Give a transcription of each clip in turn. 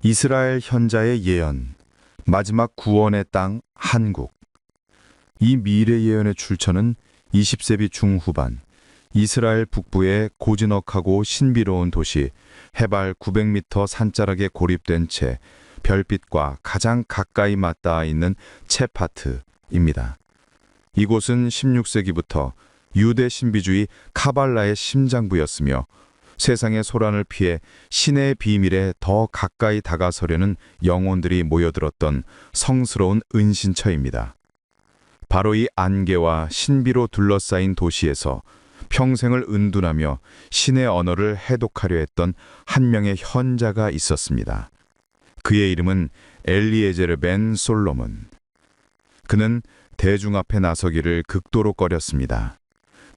이스라엘 현자의 예언, 마지막 구원의 땅 한국. 이 미래 예언의 출처는 20세기 중후반 이스라엘 북부의 고즈넉하고 신비로운 도시 해발 900m 산자락에 고립된 채 별빛과 가장 가까이 맞닿아 있는 체파트입니다. 이곳은 16세기부터 유대 신비주의 카발라의 심장부였으며 세상의 소란을 피해 신의 비밀에 더 가까이 다가서려는 영혼들이 모여들었던 성스러운 은신처입니다. 바로 이 안개와 신비로 둘러싸인 도시에서 평생을 은둔하며 신의 언어를 해독하려 했던 한 명의 현자가 있었습니다. 그의 이름은 엘리에제르 벤 솔로몬. 그는 대중 앞에 나서기를 극도로 꺼렸습니다.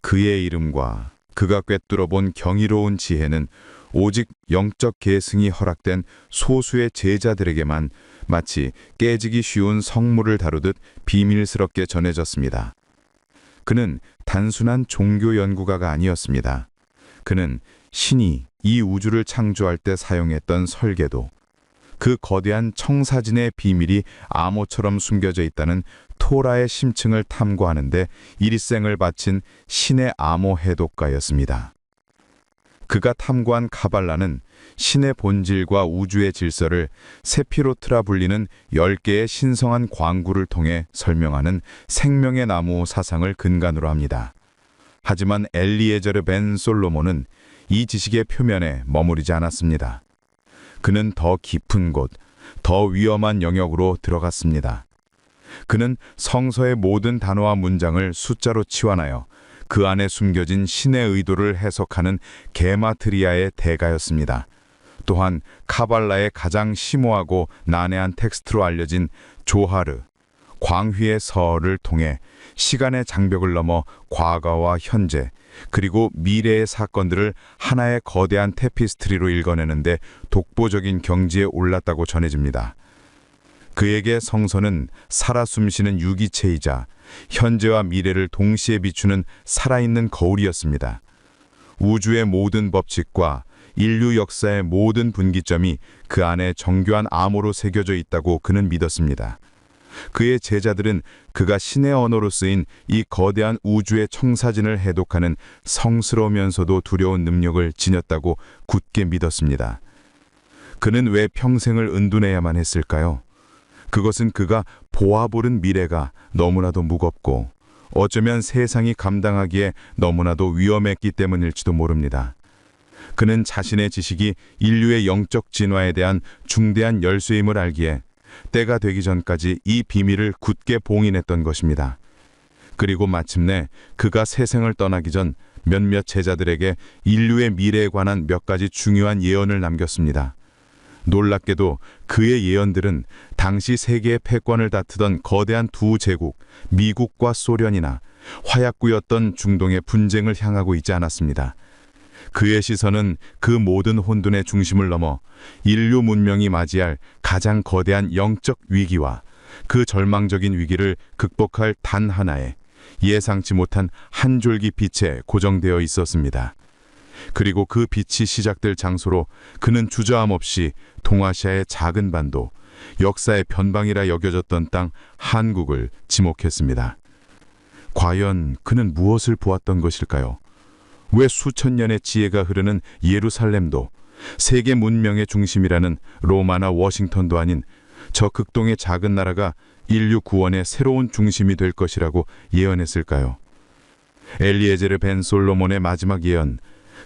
그의 이름과 그가 꿰뚫어 본 경이로운 지혜는 오직 영적 계승이 허락된 소수의 제자들에게만 마치 깨지기 쉬운 성물을 다루듯 비밀스럽게 전해졌습니다. 그는 단순한 종교 연구가가 아니었습니다. 그는 신이 이 우주를 창조할 때 사용했던 설계도, 그 거대한 청사진의 비밀이 암호처럼 숨겨져 있다는 토라의 심층을 탐구하는데 일생을 바친 신의 암호 해독가였습니다. 그가 탐구한 카발라는 신의 본질과 우주의 질서를 세피로트라 불리는 10개의 신성한 광구를 통해 설명하는 생명의 나무 사상을 근간으로 합니다. 하지만 엘리에제르 벤 솔로몬은 이 지식의 표면에 머무르지 않았습니다. 그는 더 깊은 곳, 더 위험한 영역으로 들어갔습니다. 그는 성서의 모든 단어와 문장을 숫자로 치환하여 그 안에 숨겨진 신의 의도를 해석하는 게마트리아의 대가였습니다. 또한 카발라의 가장 심오하고 난해한 텍스트로 알려진 조하르, 광휘의 서를 통해 시간의 장벽을 넘어 과거와 현재, 그리고 미래의 사건들을 하나의 거대한 테피스트리로 읽어내는데 독보적인 경지에 올랐다고 전해집니다. 그에게 성서는 살아 숨쉬는 유기체이자 현재와 미래를 동시에 비추는 살아있는 거울이었습니다. 우주의 모든 법칙과 인류 역사의 모든 분기점이 그 안에 정교한 암호로 새겨져 있다고 그는 믿었습니다. 그의 제자들은 그가 신의 언어로 쓰인 이 거대한 우주의 청사진을 해독하는 성스러우면서도 두려운 능력을 지녔다고 굳게 믿었습니다. 그는 왜 평생을 은둔해야만 했을까요? 그것은 그가 보아보는 미래가 너무나도 무겁고 어쩌면 세상이 감당하기에 너무나도 위험했기 때문일지도 모릅니다. 그는 자신의 지식이 인류의 영적 진화에 대한 중대한 열쇠임을 알기에 때가 되기 전까지 이 비밀을 굳게 봉인했던 것입니다. 그리고 마침내 그가 세상을 떠나기 전 몇몇 제자들에게 인류의 미래에 관한 몇 가지 중요한 예언을 남겼습니다. 놀랍게도 그의 예언들은 당시 세계의 패권을 다투던 거대한 두 제국, 미국과 소련이나 화약구였던 중동의 분쟁을 향하고 있지 않았습니다. 그의 시선은 그 모든 혼돈의 중심을 넘어 인류 문명이 맞이할 가장 거대한 영적 위기와 그 절망적인 위기를 극복할 단 하나의 예상치 못한 한 줄기 빛에 고정되어 있었습니다. 그리고 그 빛이 시작될 장소로 그는 주저함 없이 동아시아의 작은 반도, 역사의 변방이라 여겨졌던 땅 한국을 지목했습니다. 과연 그는 무엇을 보았던 것일까요? 왜 수천 년의 지혜가 흐르는 예루살렘도, 세계 문명의 중심이라는 로마나 워싱턴도 아닌 저 극동의 작은 나라가 인류 구원의 새로운 중심이 될 것이라고 예언했을까요? 엘리에제르 벤 솔로몬의 마지막 예언,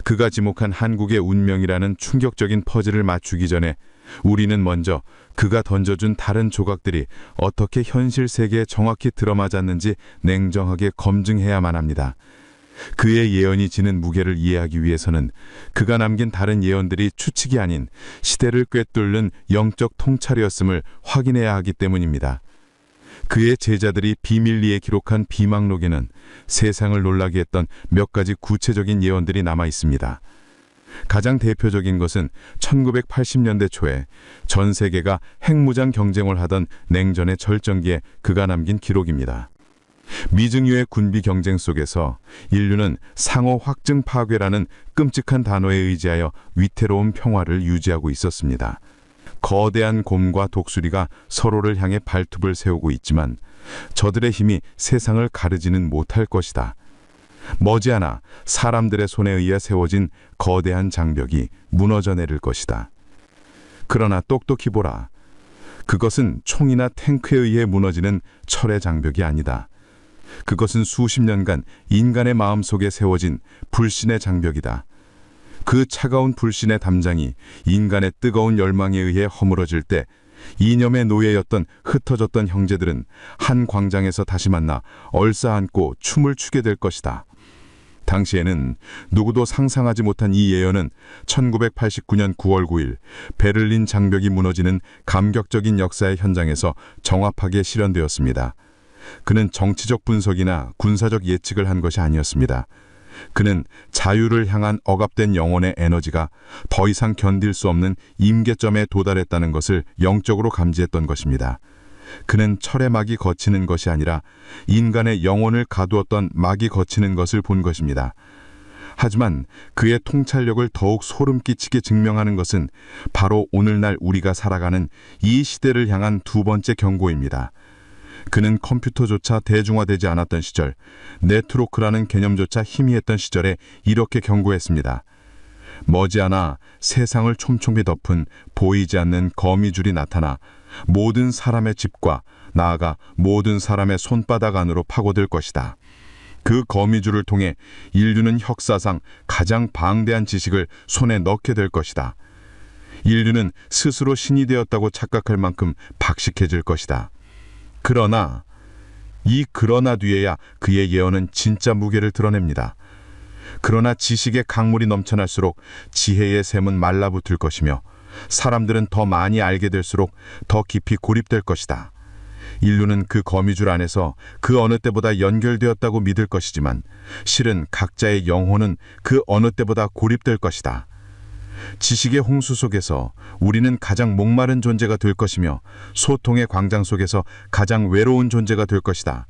그가 지목한 한국의 운명이라는 충격적인 퍼즐을 맞추기 전에 우리는 먼저 그가 던져준 다른 조각들이 어떻게 현실 세계에 정확히 들어맞았는지 냉정하게 검증해야만 합니다. 그의 예언이 지닌 무게를 이해하기 위해서는 그가 남긴 다른 예언들이 추측이 아닌 시대를 꿰뚫는 영적 통찰이었음을 확인해야 하기 때문입니다. 그의 제자들이 비밀리에 기록한 비망록에는 세상을 놀라게 했던 몇 가지 구체적인 예언들이 남아 있습니다. 가장 대표적인 것은 1980년대 초에 전 세계가 핵무장 경쟁을 하던 냉전의 절정기에 그가 남긴 기록입니다. 미증유의 군비 경쟁 속에서 인류는 상호 확증 파괴라는 끔찍한 단어에 의지하여 위태로운 평화를 유지하고 있었습니다. 거대한 곰과 독수리가 서로를 향해 발톱을 세우고 있지만 저들의 힘이 세상을 가르지는 못할 것이다. 머지않아 사람들의 손에 의해 세워진 거대한 장벽이 무너져 내릴 것이다. 그러나 똑똑히 보라. 그것은 총이나 탱크에 의해 무너지는 철의 장벽이 아니다. 그것은 수십 년간 인간의 마음속에 세워진 불신의 장벽이다. 그 차가운 불신의 담장이 인간의 뜨거운 열망에 의해 허물어질 때 이념의 노예였던 흩어졌던 형제들은 한 광장에서 다시 만나 얼싸안고 춤을 추게 될 것이다. 당시에는 누구도 상상하지 못한 이 예언은 1989년 9월 9일 베를린 장벽이 무너지는 감격적인 역사의 현장에서 정확하게 실현되었습니다. 그는 정치적 분석이나 군사적 예측을 한 것이 아니었습니다. 그는 자유를 향한 억압된 영혼의 에너지가 더 이상 견딜 수 없는 임계점에 도달했다는 것을 영적으로 감지했던 것입니다. 그는 철의 막이 걷히는 것이 아니라 인간의 영혼을 가두었던 막이 걷히는 것을 본 것입니다. 하지만 그의 통찰력을 더욱 소름 끼치게 증명하는 것은 바로 오늘날 우리가 살아가는 이 시대를 향한 두 번째 경고입니다. 그는 컴퓨터조차 대중화되지 않았던 시절, 네트워크라는 개념조차 희미했던 시절에 이렇게 경고했습니다. 머지않아 세상을 촘촘히 덮은 보이지 않는 거미줄이 나타나 모든 사람의 집과 나아가 모든 사람의 손바닥 안으로 파고들 것이다. 그 거미줄을 통해 인류는 역사상 가장 방대한 지식을 손에 넣게 될 것이다. 인류는 스스로 신이 되었다고 착각할 만큼 박식해질 것이다. 그러나 뒤에야 그의 예언은 진짜 무게를 드러냅니다. 그러나 지식의 강물이 넘쳐날수록 지혜의 샘은 말라붙을 것이며 사람들은 더 많이 알게 될수록 더 깊이 고립될 것이다. 인류는 그 거미줄 안에서 그 어느 때보다 연결되었다고 믿을 것이지만 실은 각자의 영혼은 그 어느 때보다 고립될 것이다. 지식의 홍수 속에서 우리는 가장 목마른 존재가 될 것이며 소통의 광장 속에서 가장 외로운 존재가 될 것이다.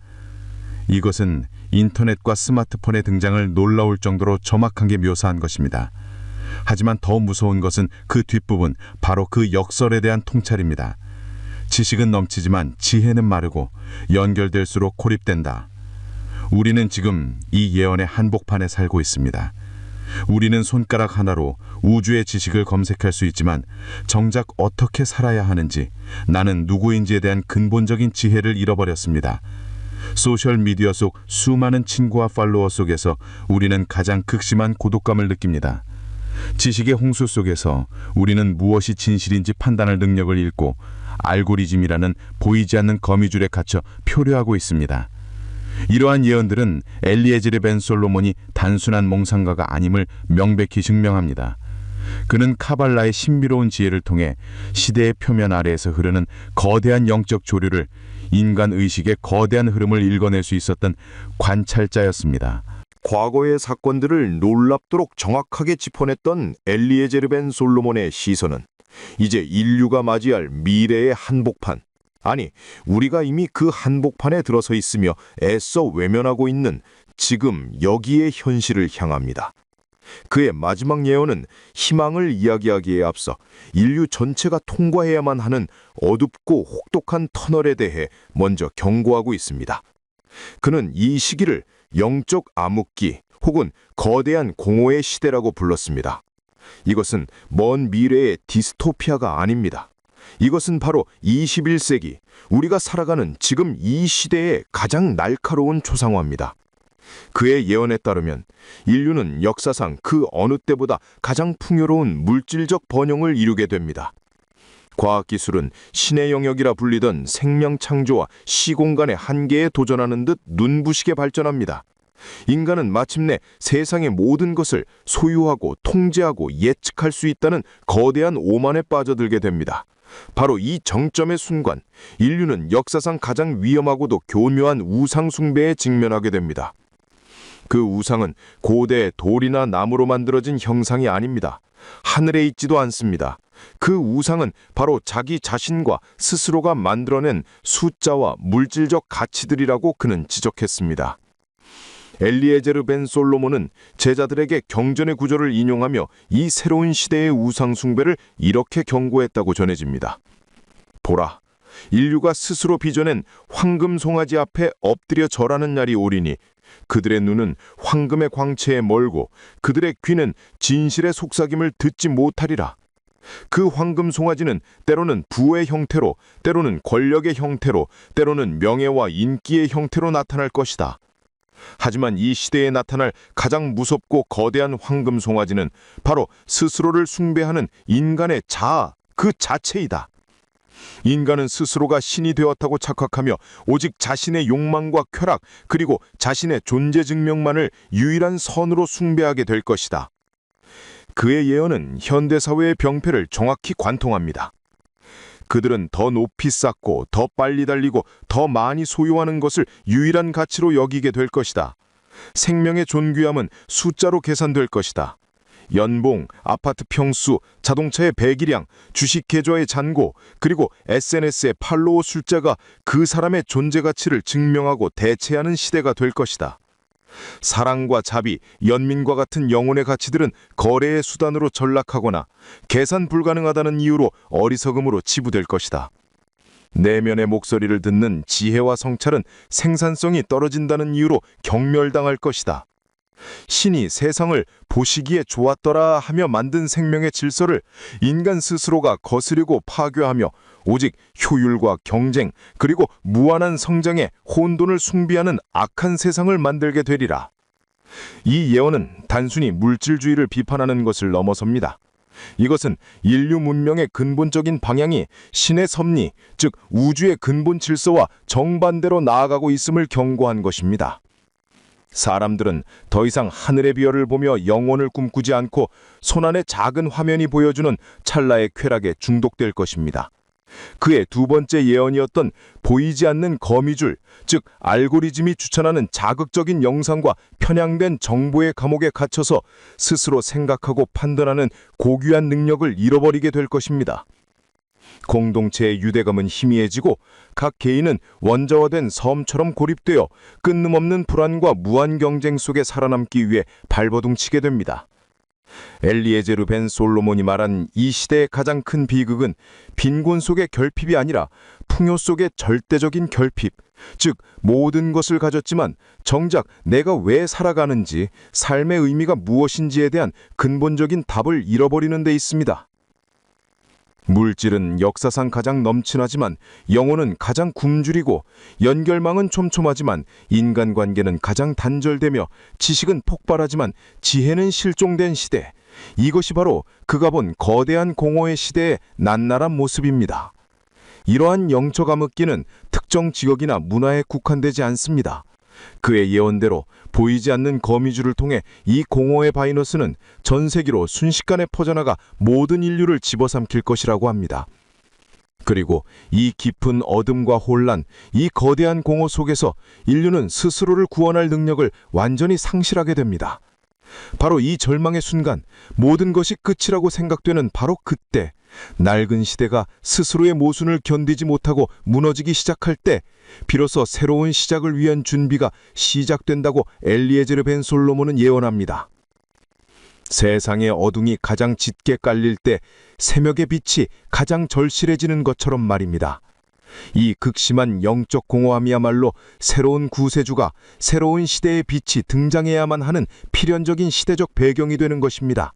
이것은 인터넷과 스마트폰의 등장을 놀라울 정도로 정확하게 묘사한 것입니다. 하지만 더 무서운 것은 그 뒷부분, 바로 그 역설에 대한 통찰입니다. 지식은 넘치지만 지혜는 마르고 연결될수록 고립된다. 우리는 지금 이 예언의 한복판에 살고 있습니다. 우리는 손가락 하나로 우주의 지식을 검색할 수 있지만 정작 어떻게 살아야 하는지, 나는 누구인지에 대한 근본적인 지혜를 잃어버렸습니다. 소셜미디어 속 수많은 친구와 팔로워 속에서 우리는 가장 극심한 고독감을 느낍니다. 지식의 홍수 속에서 우리는 무엇이 진실인지 판단할 능력을 잃고 알고리즘이라는 보이지 않는 거미줄에 갇혀 표류하고 있습니다. 이러한 예언들은 엘리에제르 벤 솔로몬이 단순한 몽상가가 아님을 명백히 증명합니다. 그는 카발라의 신비로운 지혜를 통해 시대의 표면 아래에서 흐르는 거대한 영적 조류를, 인간 의식의 거대한 흐름을 읽어낼 수 있었던 관찰자였습니다. 과거의 사건들을 놀랍도록 정확하게 짚어냈던 엘리에제르 벤 솔로몬의 시선은 이제 인류가 맞이할 미래의 한복판, 아니 우리가 이미 그 한복판에 들어서 있으며 애써 외면하고 있는 지금 여기의 현실을 향합니다. 그의 마지막 예언은 희망을 이야기하기에 앞서 인류 전체가 통과해야만 하는 어둡고 혹독한 터널에 대해 먼저 경고하고 있습니다. 그는 이 시기를 영적 암흑기 혹은 거대한 공허의 시대라고 불렀습니다. 이것은 먼 미래의 디스토피아가 아닙니다. 이것은 바로 21세기, 우리가 살아가는 지금 이 시대의 가장 날카로운 초상화입니다. 그의 예언에 따르면 인류는 역사상 그 어느 때보다 가장 풍요로운 물질적 번영을 이루게 됩니다. 과학기술은 신의 영역이라 불리던 생명 창조와 시공간의 한계에 도전하는 듯 눈부시게 발전합니다. 인간은 마침내 세상의 모든 것을 소유하고 통제하고 예측할 수 있다는 거대한 오만에 빠져들게 됩니다. 바로 이 정점의 순간, 인류는 역사상 가장 위험하고도 교묘한 우상 숭배에 직면하게 됩니다. 그 우상은 고대 돌이나 나무로 만들어진 형상이 아닙니다. 하늘에 있지도 않습니다. 그 우상은 바로 자기 자신과 스스로가 만들어낸 숫자와 물질적 가치들이라고 그는 지적했습니다. 엘리에제르 벤 솔로몬은 제자들에게 경전의 구절을 인용하며 이 새로운 시대의 우상 숭배를 이렇게 경고했다고 전해집니다. 보라, 인류가 스스로 빚어낸 황금 송아지 앞에 엎드려 절하는 날이 오리니 그들의 눈은 황금의 광채에 멀고 그들의 귀는 진실의 속삭임을 듣지 못하리라. 그 황금 송아지는 때로는 부의 형태로, 때로는 권력의 형태로, 때로는 명예와 인기의 형태로 나타날 것이다. 하지만 이 시대에 나타날 가장 무섭고 거대한 황금 송아지는 바로 스스로를 숭배하는 인간의 자아 그 자체이다. 인간은 스스로가 신이 되었다고 착각하며 오직 자신의 욕망과 쾌락 그리고 자신의 존재 증명만을 유일한 선으로 숭배하게 될 것이다. 그의 예언은 현대사회의 병폐를 정확히 관통합니다. 그들은 더 높이 쌓고 더 빨리 달리고 더 많이 소유하는 것을 유일한 가치로 여기게 될 것이다. 생명의 존귀함은 숫자로 계산될 것이다. 연봉, 아파트 평수, 자동차의 배기량, 주식 계좌의 잔고, 그리고 SNS의 팔로워 숫자가 그 사람의 존재 가치를 증명하고 대체하는 시대가 될 것이다. 사랑과 자비, 연민과 같은 영혼의 가치들은 거래의 수단으로 전락하거나 계산 불가능하다는 이유로 어리석음으로 치부될 것이다. 내면의 목소리를 듣는 지혜와 성찰은 생산성이 떨어진다는 이유로 경멸당할 것이다. 신이 세상을 보시기에 좋았더라 하며 만든 생명의 질서를 인간 스스로가 거스르고 파괴하며 오직 효율과 경쟁 그리고 무한한 성장에 혼돈을 숭배하는 악한 세상을 만들게 되리라. 이 예언은 단순히 물질주의를 비판하는 것을 넘어섭니다. 이것은 인류 문명의 근본적인 방향이 신의 섭리, 즉 우주의 근본 질서와 정반대로 나아가고 있음을 경고한 것입니다. 사람들은 더 이상 하늘의 별을 보며 영혼을 꿈꾸지 않고 손안의 작은 화면이 보여주는 찰나의 쾌락에 중독될 것입니다. 그의 두 번째 예언이었던 보이지 않는 거미줄, 즉 알고리즘이 추천하는 자극적인 영상과 편향된 정보의 감옥에 갇혀서 스스로 생각하고 판단하는 고귀한 능력을 잃어버리게 될 것입니다. 공동체의 유대감은 희미해지고 각 개인은 원자화된 섬처럼 고립되어 끊임없는 불안과 무한 경쟁 속에 살아남기 위해 발버둥치게 됩니다. 엘리에제르 벤 솔로몬이 말한 이 시대의 가장 큰 비극은 빈곤 속의 결핍이 아니라 풍요 속의 절대적인 결핍, 즉 모든 것을 가졌지만 정작 내가 왜 살아가는지, 삶의 의미가 무엇인지에 대한 근본적인 답을 잃어버리는 데 있습니다. 물질은 역사상 가장 넘친하지만 영혼은 가장 굶주리고 연결망은 촘촘하지만 인간관계는 가장 단절되며 지식은 폭발하지만 지혜는 실종된 시대. 이것이 바로 그가 본 거대한 공허의 시대의 낱날한 모습입니다. 이러한 영적 암흑기는 특정 지역이나 문화에 국한되지 않습니다. 그의 예언대로 보이지 않는 거미줄을 통해 이 공허의 바이러스는 전 세계로 순식간에 퍼져나가 모든 인류를 집어삼킬 것이라고 합니다. 그리고 이 깊은 어둠과 혼란, 이 거대한 공허 속에서 인류는 스스로를 구원할 능력을 완전히 상실하게 됩니다. 바로 이 절망의 순간, 모든 것이 끝이라고 생각되는 바로 그때, 낡은 시대가 스스로의 모순을 견디지 못하고 무너지기 시작할 때 비로소 새로운 시작을 위한 준비가 시작된다고 엘리에제르 벤 솔로몬은 예언합니다. 세상의 어둠이 가장 짙게 깔릴 때 새벽의 빛이 가장 절실해지는 것처럼 말입니다. 이 극심한 영적 공허함이야말로 새로운 구세주가 새로운 시대의 빛이 등장해야만 하는 필연적인 시대적 배경이 되는 것입니다.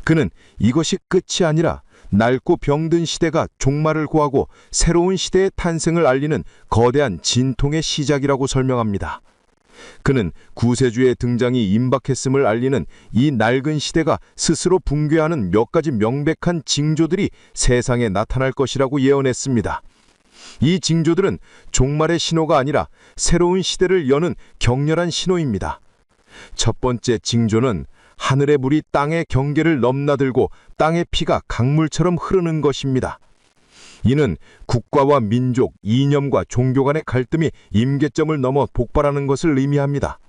그는 이것이 끝이 아니라 낡고 병든 시대가 종말을 고하고 새로운 시대의 탄생을 알리는 거대한 진통의 시작이라고 설명합니다. 그는 구세주의 등장이 임박했음을 알리는 이 낡은 시대가 스스로 붕괴하는 몇 가지 명백한 징조들이 세상에 나타날 것이라고 예언했습니다. 이 징조들은 종말의 신호가 아니라 새로운 시대를 여는 격렬한 신호입니다. 첫 번째 징조는 하늘의 물이 땅의 경계를 넘나들고 땅의 피가 강물처럼 흐르는 것입니다. 이는 국가와 민족, 이념과 종교 간의 갈등이 임계점을 넘어 폭발하는 것을 의미합니다.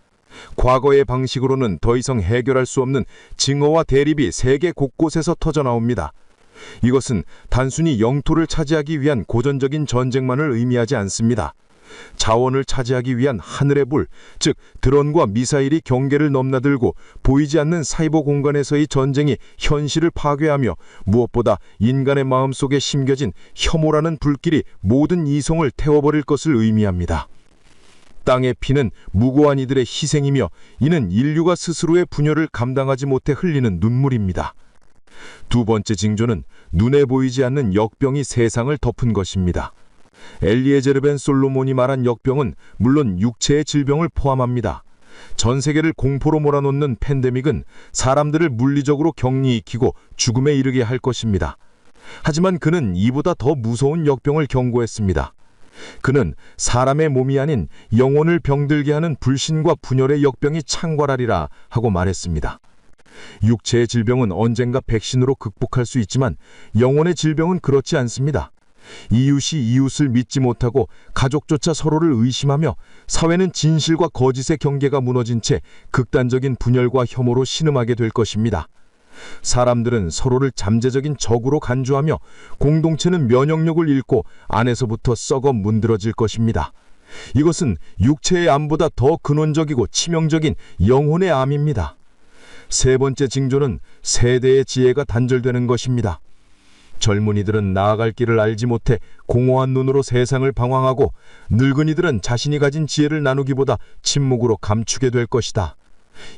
과거의 방식으로는 더 이상 해결할 수 없는 증오와 대립이 세계 곳곳에서 터져나옵니다. 이것은 단순히 영토를 차지하기 위한 고전적인 전쟁만을 의미하지 않습니다. 자원을 차지하기 위한 하늘의 불, 즉 드론과 미사일이 경계를 넘나들고 보이지 않는 사이버 공간에서의 전쟁이 현실을 파괴하며 무엇보다 인간의 마음속에 심겨진 혐오라는 불길이 모든 이성을 태워버릴 것을 의미합니다. 땅의 피는 무고한 이들의 희생이며 이는 인류가 스스로의 분열을 감당하지 못해 흘리는 눈물입니다. 두 번째 징조는 눈에 보이지 않는 역병이 세상을 덮은 것입니다. 엘리에제르 벤 솔로몬이 말한 역병은 물론 육체의 질병을 포함합니다. 전 세계를 공포로 몰아넣는 팬데믹은 사람들을 물리적으로 격리시키고 죽음에 이르게 할 것입니다. 하지만 그는 이보다 더 무서운 역병을 경고했습니다. 그는 사람의 몸이 아닌 영혼을 병들게 하는 불신과 분열의 역병이 창궐하리라 하고 말했습니다. 육체의 질병은 언젠가 백신으로 극복할 수 있지만 영혼의 질병은 그렇지 않습니다. 이웃이 이웃을 믿지 못하고 가족조차 서로를 의심하며 사회는 진실과 거짓의 경계가 무너진 채 극단적인 분열과 혐오로 신음하게 될 것입니다. 사람들은 서로를 잠재적인 적으로 간주하며 공동체는 면역력을 잃고 안에서부터 썩어 문드러질 것입니다. 이것은 육체의 암보다 더 근원적이고 치명적인 영혼의 암입니다. 세 번째 징조는 세대의 지혜가 단절되는 것입니다. 젊은이들은 나아갈 길을 알지 못해 공허한 눈으로 세상을 방황하고 늙은이들은 자신이 가진 지혜를 나누기보다 침묵으로 감추게 될 것이다.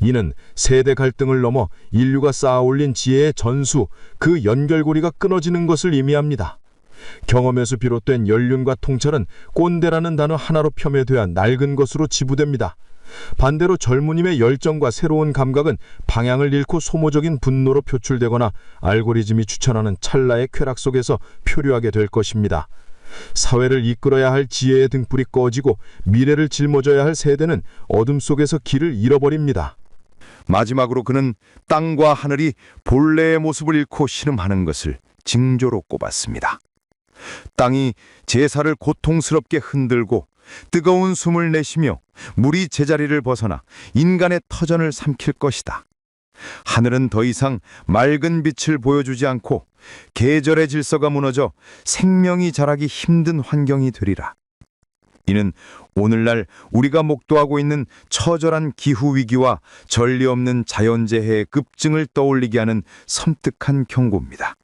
이는 세대 갈등을 넘어 인류가 쌓아올린 지혜의 전수, 그 연결고리가 끊어지는 것을 의미합니다. 경험에서 비롯된 연륜과 통찰은 꼰대라는 단어 하나로 폄훼되어 낡은 것으로 지부됩니다. 반대로 젊은임의 열정과 새로운 감각은 방향을 잃고 소모적인 분노로 표출되거나 알고리즘이 추천하는 찰나의 쾌락 속에서 표류하게 될 것입니다. 사회를 이끌어야 할 지혜의 등불이 꺼지고 미래를 짊어져야 할 세대는 어둠 속에서 길을 잃어버립니다. 마지막으로 그는 땅과 하늘이 본래의 모습을 잃고 신음하는 것을 징조로 꼽았습니다. 땅이 제사를 고통스럽게 흔들고 뜨거운 숨을 내쉬며 물이 제자리를 벗어나 인간의 터전을 삼킬 것이다. 하늘은 더 이상 맑은 빛을 보여주지 않고 계절의 질서가 무너져 생명이 자라기 힘든 환경이 되리라. 이는 오늘날 우리가 목도하고 있는 처절한 기후위기와 전례 없는 자연재해의 급증을 떠올리게 하는 섬뜩한 경고입니다.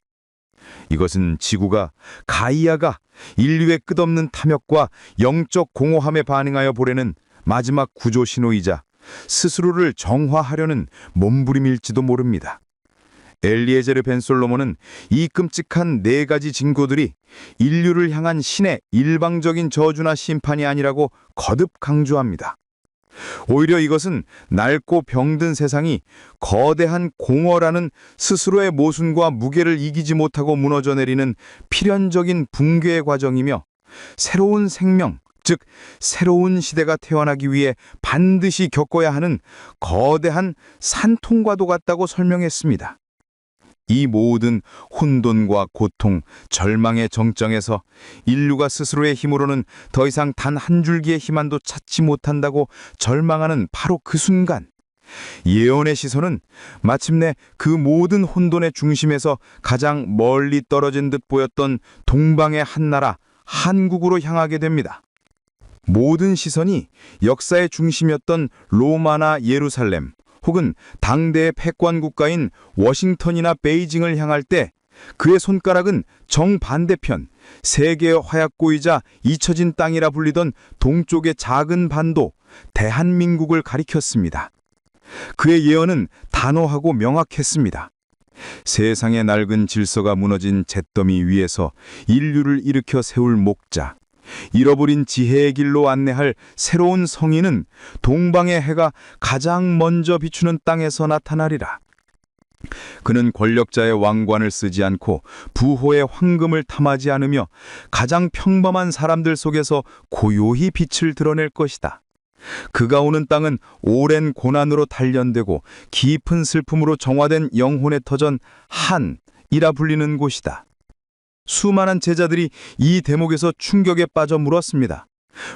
이것은 지구가, 가이아가 인류의 끝없는 탐욕과 영적 공허함에 반응하여 보내는 마지막 구조 신호이자 스스로를 정화하려는 몸부림일지도 모릅니다. 엘리에제르 벤 솔로몬은 이 끔찍한 네 가지 징조들이 인류를 향한 신의 일방적인 저주나 심판이 아니라고 거듭 강조합니다. 오히려 이것은 낡고 병든 세상이 거대한 공허라는 스스로의 모순과 무게를 이기지 못하고 무너져 내리는 필연적인 붕괴의 과정이며 새로운 생명, 즉 새로운 시대가 태어나기 위해 반드시 겪어야 하는 거대한 산통과도 같다고 설명했습니다. 이 모든 혼돈과 고통, 절망의 정점에서 인류가 스스로의 힘으로는 더 이상 단 한 줄기의 희망도 찾지 못한다고 절망하는 바로 그 순간, 예언의 시선은 마침내 그 모든 혼돈의 중심에서 가장 멀리 떨어진 듯 보였던 동방의 한나라, 한국으로 향하게 됩니다. 모든 시선이 역사의 중심이었던 로마나 예루살렘, 혹은 당대의 패권 국가인 워싱턴이나 베이징을 향할 때 그의 손가락은 정반대편, 세계의 화약고이자 잊혀진 땅이라 불리던 동쪽의 작은 반도, 대한민국을 가리켰습니다. 그의 예언은 단호하고 명확했습니다. 세상의 낡은 질서가 무너진 잿더미 위에서 인류를 일으켜 세울 목자, 잃어버린 지혜의 길로 안내할 새로운 성인은 동방의 해가 가장 먼저 비추는 땅에서 나타나리라. 그는 권력자의 왕관을 쓰지 않고 부호의 황금을 탐하지 않으며 가장 평범한 사람들 속에서 고요히 빛을 드러낼 것이다. 그가 오는 땅은 오랜 고난으로 단련되고 깊은 슬픔으로 정화된 영혼의 터전 한이라 불리는 곳이다. 수많은 제자들이 이 대목에서 충격에 빠져 물었습니다.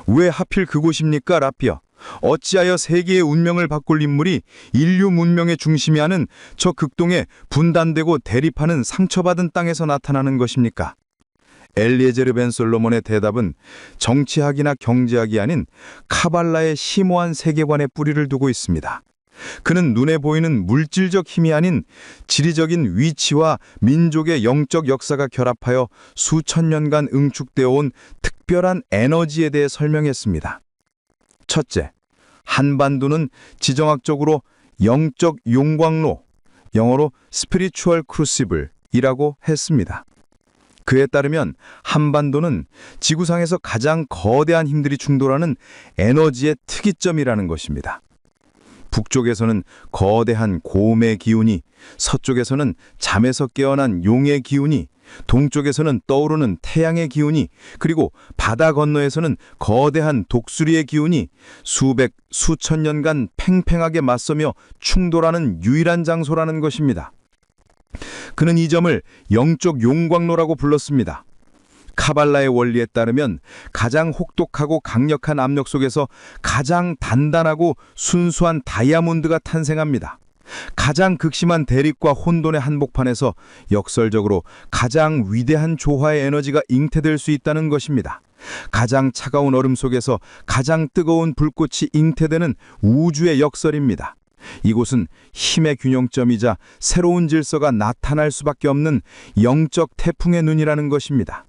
왜 하필 그곳입니까, 라피어? 어찌하여 세계의 운명을 바꿀 인물이 인류 문명의 중심이 하는 저 극동에 분단되고 대립하는 상처받은 땅에서 나타나는 것입니까? 엘리에제르 벤 솔로몬의 대답은 정치학이나 경제학이 아닌 카발라의 심오한 세계관에 뿌리를 두고 있습니다. 그는 눈에 보이는 물질적 힘이 아닌 지리적인 위치와 민족의 영적 역사가 결합하여 수천 년간 응축되어 온 특별한 에너지에 대해 설명했습니다. 첫째, 한반도는 지정학적으로 영적 용광로, 영어로 Spiritual Crucible이라고 했습니다. 그에 따르면 한반도는 지구상에서 가장 거대한 힘들이 충돌하는 에너지의 특이점이라는 것입니다. 북쪽에서는 거대한 곰의 기운이, 서쪽에서는 잠에서 깨어난 용의 기운이, 동쪽에서는 떠오르는 태양의 기운이, 그리고 바다 건너에서는 거대한 독수리의 기운이 수백, 수천 년간 팽팽하게 맞서며 충돌하는 유일한 장소라는 것입니다. 그는 이 점을 영적 용광로라고 불렀습니다. 카발라의 원리에 따르면 가장 혹독하고 강력한 압력 속에서 가장 단단하고 순수한 다이아몬드가 탄생합니다. 가장 극심한 대립과 혼돈의 한복판에서 역설적으로 가장 위대한 조화의 에너지가 잉태될 수 있다는 것입니다. 가장 차가운 얼음 속에서 가장 뜨거운 불꽃이 잉태되는 우주의 역설입니다. 이곳은 힘의 균형점이자 새로운 질서가 나타날 수밖에 없는 영적 태풍의 눈이라는 것입니다.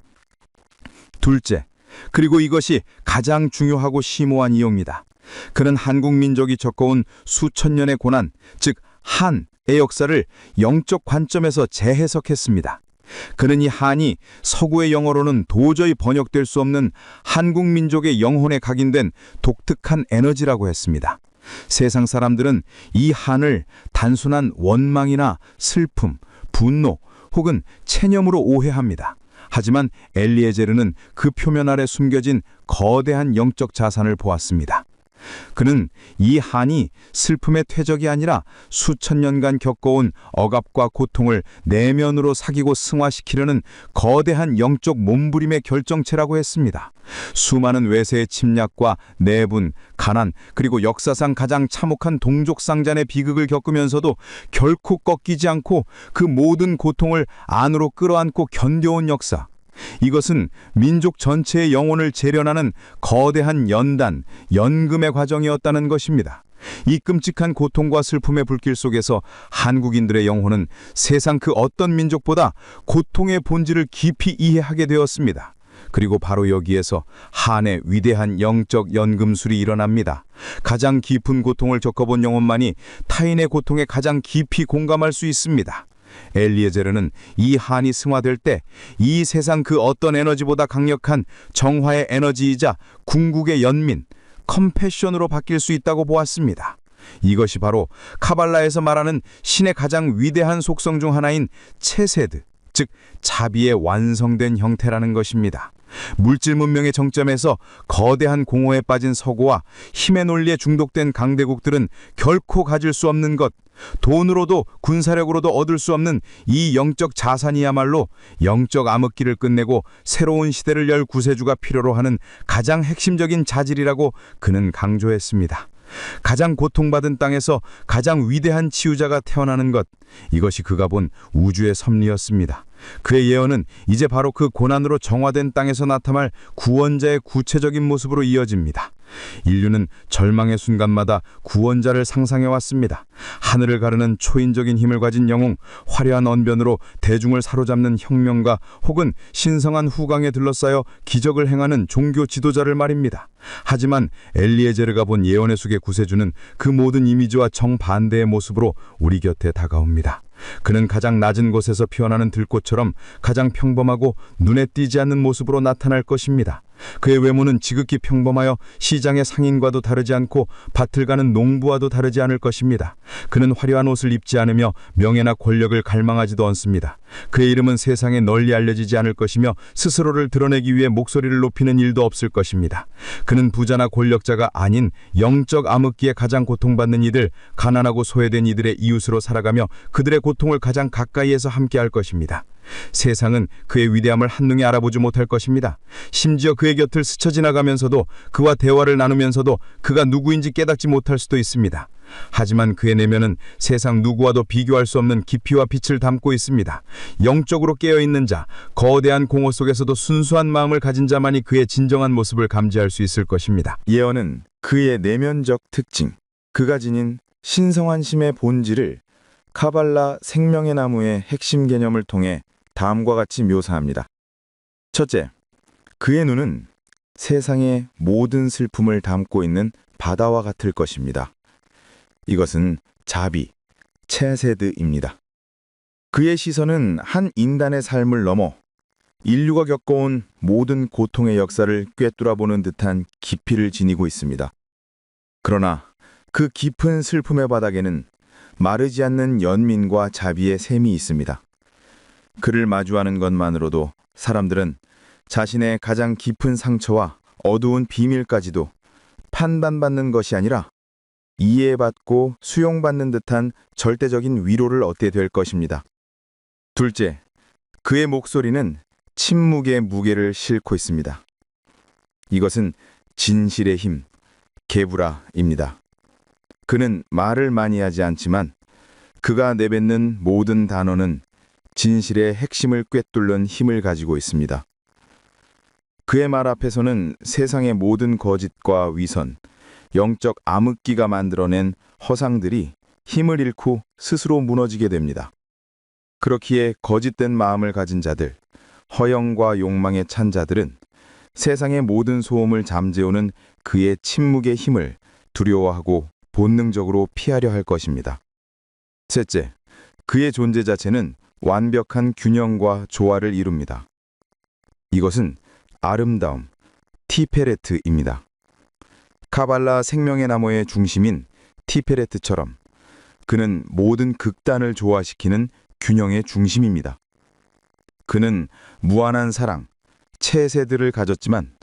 둘째, 그리고 이것이 가장 중요하고 심오한 이유입니다. 그는 한국 민족이 겪어온 수천 년의 고난, 즉 한의 역사를 영적 관점에서 재해석했습니다. 그는 이 한이 서구의 영어로는 도저히 번역될 수 없는 한국 민족의 영혼에 각인된 독특한 에너지라고 했습니다. 세상 사람들은 이 한을 단순한 원망이나 슬픔, 분노 혹은 체념으로 오해합니다. 하지만 엘리에제르는 그 표면 아래 숨겨진 거대한 영적 자산을 보았습니다. 그는 이 한이 슬픔의 퇴적이 아니라 수천 년간 겪어온 억압과 고통을 내면으로 사귀고 승화시키려는 거대한 영적 몸부림의 결정체라고 했습니다. 수많은 외세의 침략과 내분, 가난, 그리고 역사상 가장 참혹한 동족상잔의 비극을 겪으면서도 결코 꺾이지 않고 그 모든 고통을 안으로 끌어안고 견뎌온 역사. 이것은 민족 전체의 영혼을 재련하는 거대한 연단, 연금의 과정이었다는 것입니다. 이 끔찍한 고통과 슬픔의 불길 속에서 한국인들의 영혼은 세상 그 어떤 민족보다 고통의 본질을 깊이 이해하게 되었습니다. 그리고 바로 여기에서 한의 위대한 영적 연금술이 일어납니다. 가장 깊은 고통을 겪어본 영혼만이 타인의 고통에 가장 깊이 공감할 수 있습니다. 엘리에제르는 이 한이 승화될 때 이 세상 그 어떤 에너지보다 강력한 정화의 에너지이자 궁극의 연민, 컴패션으로 바뀔 수 있다고 보았습니다. 이것이 바로 카발라에서 말하는 신의 가장 위대한 속성 중 하나인 체세드, 즉 자비의 완성된 형태라는 것입니다. 물질 문명의 정점에서 거대한 공허에 빠진 서구와 힘의 논리에 중독된 강대국들은 결코 가질 수 없는 것, 돈으로도 군사력으로도 얻을 수 없는 이 영적 자산이야말로 영적 암흑기를 끝내고 새로운 시대를 열 구세주가 필요로 하는 가장 핵심적인 자질이라고 그는 강조했습니다. 가장 고통받은 땅에서 가장 위대한 치유자가 태어나는 것, 이것이 그가 본 우주의 섭리였습니다. 그의 예언은 이제 바로 그 고난으로 정화된 땅에서 나타날 구원자의 구체적인 모습으로 이어집니다. 인류는 절망의 순간마다 구원자를 상상해왔습니다. 하늘을 가르는 초인적인 힘을 가진 영웅, 화려한 언변으로 대중을 사로잡는 혁명가 혹은 신성한 후광에 둘러싸여 기적을 행하는 종교 지도자를 말입니다. 하지만 엘리에제르가 본 예언의 속의 구세주는 그 모든 이미지와 정반대의 모습으로 우리 곁에 다가옵니다. 그는 가장 낮은 곳에서 피어나는 들꽃처럼 가장 평범하고 눈에 띄지 않는 모습으로 나타날 것입니다. 그의 외모는 지극히 평범하여 시장의 상인과도 다르지 않고 밭을 가는 농부와도 다르지 않을 것입니다. 그는 화려한 옷을 입지 않으며 명예나 권력을 갈망하지도 않습니다. 그의 이름은 세상에 널리 알려지지 않을 것이며 스스로를 드러내기 위해 목소리를 높이는 일도 없을 것입니다. 그는 부자나 권력자가 아닌 영적 암흑기에 가장 고통받는 이들, 가난하고 소외된 이들의 이웃으로 살아가며 그들의 고통을 가장 가까이에서 함께할 것입니다. 세상은 그의 위대함을 한눈에 알아보지 못할 것입니다. 심지어 그의 곁을 스쳐 지나가면서도 그와 대화를 나누면서도 그가 누구인지 깨닫지 못할 수도 있습니다. 하지만 그의 내면은 세상 누구와도 비교할 수 없는 깊이와 빛을 담고 있습니다. 영적으로 깨어있는 자, 거대한 공허 속에서도 순수한 마음을 가진 자만이 그의 진정한 모습을 감지할 수 있을 것입니다. 예언은 그의 내면적 특징, 그가 지닌 신성한 심의 본질을 카발라 생명의 나무의 핵심 개념을 통해 다음과 같이 묘사합니다. 첫째, 그의 눈은 세상의 모든 슬픔을 담고 있는 바다와 같을 것입니다. 이것은 자비, 체세드입니다. 그의 시선은 한 인간의 삶을 넘어 인류가 겪어온 모든 고통의 역사를 꿰뚫어보는 듯한 깊이를 지니고 있습니다. 그러나 그 깊은 슬픔의 바닥에는 마르지 않는 연민과 자비의 샘이 있습니다. 그를 마주하는 것만으로도 사람들은 자신의 가장 깊은 상처와 어두운 비밀까지도 판단받는 것이 아니라 이해받고 수용받는 듯한 절대적인 위로를 얻게 될 것입니다. 둘째, 그의 목소리는 침묵의 무게를 싣고 있습니다. 이것은 진실의 힘, 게브라입니다. 그는 말을 많이 하지 않지만 그가 내뱉는 모든 단어는 진실의 핵심을 꿰뚫는 힘을 가지고 있습니다. 그의 말 앞에서는 세상의 모든 거짓과 위선, 영적 암흑기가 만들어낸 허상들이 힘을 잃고 스스로 무너지게 됩니다. 그렇기에 거짓된 마음을 가진 자들, 허영과 욕망에 찬 자들은 세상의 모든 소음을 잠재우는 그의 침묵의 힘을 두려워하고 본능적으로 피하려 할 것입니다. 셋째, 그의 존재 자체는 완벽한 균형과 조화를 이룹니다. 이것은 아름다움, 티페레트입니다. 카발라 생명의 나무의 중심인 티페레트처럼 그는 모든 극단을 조화시키는 균형의 중심입니다. 그는 무한한 사랑, 체세들을 가졌지만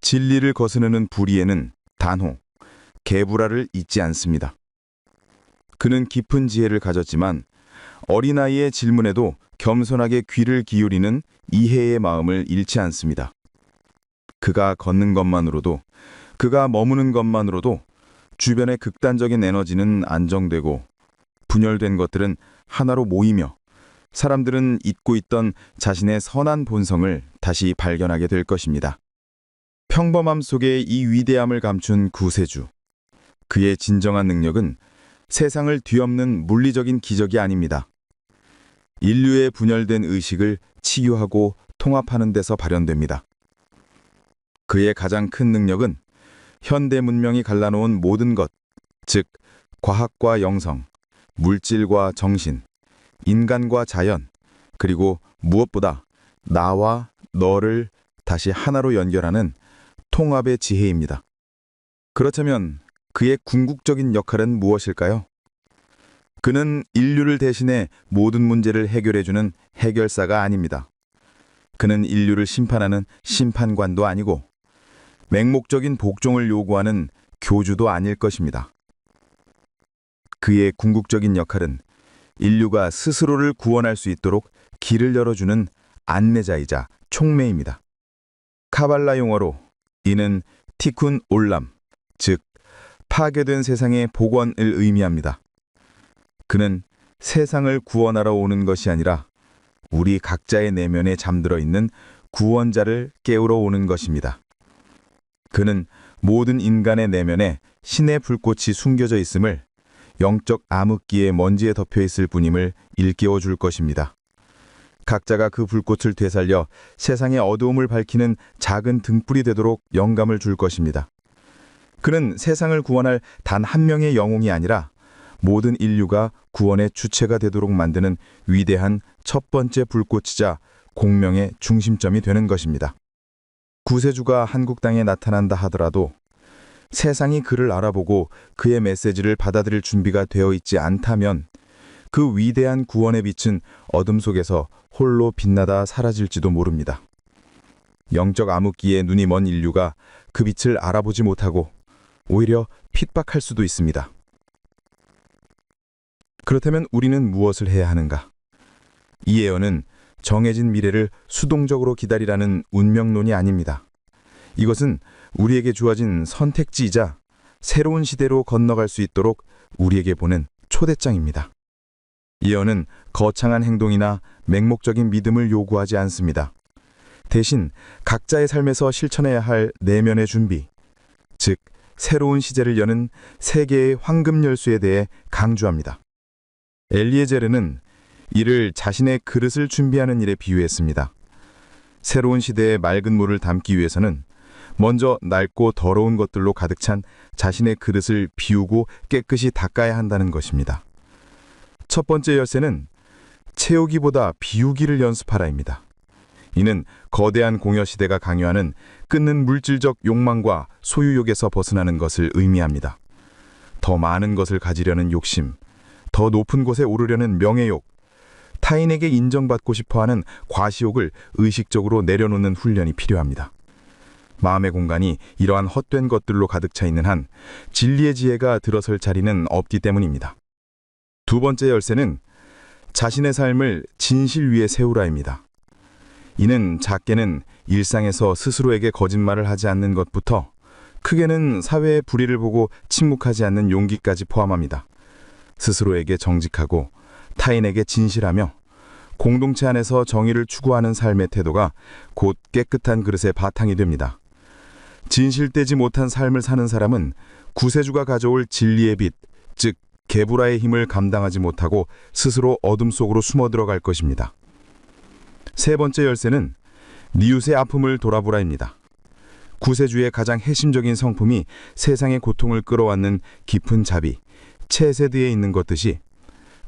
진리를 거스르는 불의에는 단호, 게브라를 잊지 않습니다. 그는 깊은 지혜를 가졌지만 어린아이의 질문에도 겸손하게 귀를 기울이는 이해의 마음을 잃지 않습니다. 그가 걷는 것만으로도, 그가 머무는 것만으로도 주변의 극단적인 에너지는 안정되고 분열된 것들은 하나로 모이며 사람들은 잊고 있던 자신의 선한 본성을 다시 발견하게 될 것입니다. 평범함 속에 이 위대함을 감춘 구세주. 그의 진정한 능력은 세상을 뒤엎는 물리적인 기적이 아닙니다. 인류의 분열된 의식을 치유하고 통합하는 데서 발현됩니다. 그의 가장 큰 능력은 현대 문명이 갈라놓은 모든 것, 즉 과학과 영성, 물질과 정신, 인간과 자연, 그리고 무엇보다 나와 너를 다시 하나로 연결하는 통합의 지혜입니다. 그렇다면 그의 궁극적인 역할은 무엇일까요? 그는 인류를 대신해 모든 문제를 해결해주는 해결사가 아닙니다. 그는 인류를 심판하는 심판관도 아니고 맹목적인 복종을 요구하는 교주도 아닐 것입니다. 그의 궁극적인 역할은 인류가 스스로를 구원할 수 있도록 길을 열어주는 안내자이자 촉매입니다. 카발라 용어로 이는 티쿤 올람, 즉 파괴된 세상의 복원을 의미합니다. 그는 세상을 구원하러 오는 것이 아니라 우리 각자의 내면에 잠들어 있는 구원자를 깨우러 오는 것입니다. 그는 모든 인간의 내면에 신의 불꽃이 숨겨져 있음을, 영적 암흑기의 먼지에 덮여 있을 뿐임을 일깨워 줄 것입니다. 각자가 그 불꽃을 되살려 세상의 어두움을 밝히는 작은 등불이 되도록 영감을 줄 것입니다. 그는 세상을 구원할 단 한 명의 영웅이 아니라 모든 인류가 구원의 주체가 되도록 만드는 위대한 첫 번째 불꽃이자 공명의 중심점이 되는 것입니다. 구세주가 한국 땅에 나타난다 하더라도 세상이 그를 알아보고 그의 메시지를 받아들일 준비가 되어 있지 않다면 그 위대한 구원의 빛은 어둠 속에서 홀로 빛나다 사라질지도 모릅니다. 영적 암흑기에 눈이 먼 인류가 그 빛을 알아보지 못하고 오히려 핍박할 수도 있습니다. 그렇다면 우리는 무엇을 해야 하는가? 이 예언은 정해진 미래를 수동적으로 기다리라는 운명론이 아닙니다. 이것은 우리에게 주어진 선택지이자 새로운 시대로 건너갈 수 있도록 우리에게 보낸 초대장입니다. 예언은 거창한 행동이나 맹목적인 믿음을 요구하지 않습니다. 대신 각자의 삶에서 실천해야 할 내면의 준비, 즉 새로운 시제를 여는 세계의 황금 열쇠에 대해 강조합니다. 엘리에제르는 이를 자신의 그릇을 준비하는 일에 비유했습니다. 새로운 시대의 맑은 물을 담기 위해서는 먼저 낡고 더러운 것들로 가득 찬 자신의 그릇을 비우고 깨끗이 닦아야 한다는 것입니다. 첫 번째 열쇠는 채우기보다 비우기를 연습하라입니다. 이는 거대한 공여 시대가 강요하는 끊는 물질적 욕망과 소유욕에서 벗어나는 것을 의미합니다. 더 많은 것을 가지려는 욕심, 더 높은 곳에 오르려는 명예욕, 타인에게 인정받고 싶어하는 과시욕을 의식적으로 내려놓는 훈련이 필요합니다. 마음의 공간이 이러한 헛된 것들로 가득 차 있는 한 진리의 지혜가 들어설 자리는 없기 때문입니다. 두 번째 열쇠는 자신의 삶을 진실 위에 세우라입니다. 이는 작게는 일상에서 스스로에게 거짓말을 하지 않는 것부터 크게는 사회의 불의를 보고 침묵하지 않는 용기까지 포함합니다. 스스로에게 정직하고 타인에게 진실하며 공동체 안에서 정의를 추구하는 삶의 태도가 곧 깨끗한 그릇의 바탕이 됩니다. 진실되지 못한 삶을 사는 사람은 구세주가 가져올 진리의 빛, 즉 게부라의 힘을 감당하지 못하고 스스로 어둠 속으로 숨어 들어갈 것입니다. 세 번째 열쇠는 니웃의 아픔을 돌아보라입니다. 구세주의 가장 핵심적인 성품이 세상의 고통을 끌어안는 깊은 자비, 체세드에 있는 것 듯이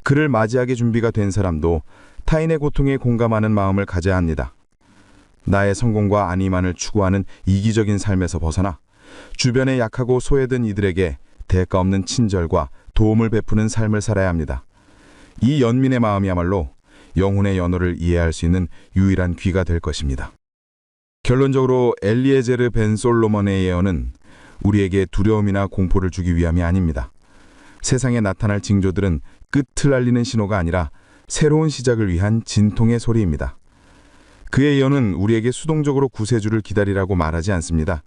그를 맞이하게 준비가 된 사람도 타인의 고통에 공감하는 마음을 가져야 합니다. 나의 성공과 안위만을 추구하는 이기적인 삶에서 벗어나 주변에 약하고 소외된 이들에게 대가 없는 친절과 도움을 베푸는 삶을 살아야 합니다. 이 연민의 마음이야말로 영혼의 연호를 이해할 수 있는 유일한 귀가 될 것입니다. 결론적으로 엘리에제르 벤 솔로몬의 예언은 우리에게 두려움이나 공포를 주기 위함이 아닙니다. 세상에 나타날 징조들은 끝을 알리는 신호가 아니라 새로운 시작을 위한 진통의 소리입니다. 그의 예언은 우리에게 수동적으로 구세주를 기다리라고 말하지 않습니다.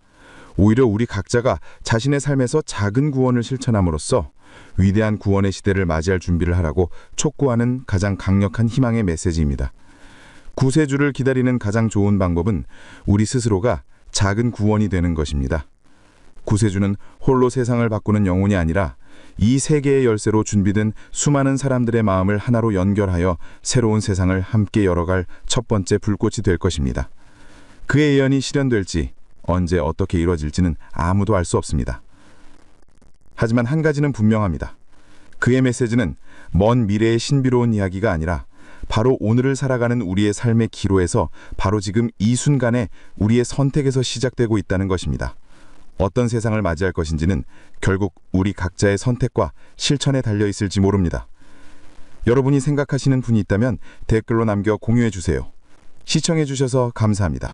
오히려 우리 각자가 자신의 삶에서 작은 구원을 실천함으로써 위대한 구원의 시대를 맞이할 준비를 하라고 촉구하는 가장 강력한 희망의 메시지입니다. 구세주를 기다리는 가장 좋은 방법은 우리 스스로가 작은 구원이 되는 것입니다. 구세주는 홀로 세상을 바꾸는 영혼이 아니라 이 세계의 열쇠로 준비된 수많은 사람들의 마음을 하나로 연결하여 새로운 세상을 함께 열어갈 첫 번째 불꽃이 될 것입니다. 그의 예언이 실현될지 언제 어떻게 이루어질지는 아무도 알 수 없습니다. 하지만 한 가지는 분명합니다. 그의 메시지는 먼 미래의 신비로운 이야기가 아니라 바로 오늘을 살아가는 우리의 삶의 기로에서 바로 지금 이 순간에 우리의 선택에서 시작되고 있다는 것입니다. 어떤 세상을 맞이할 것인지는 결국 우리 각자의 선택과 실천에 달려 있을지 모릅니다. 여러분이 생각하시는 분이 있다면 댓글로 남겨 공유해 주세요. 시청해 주셔서 감사합니다.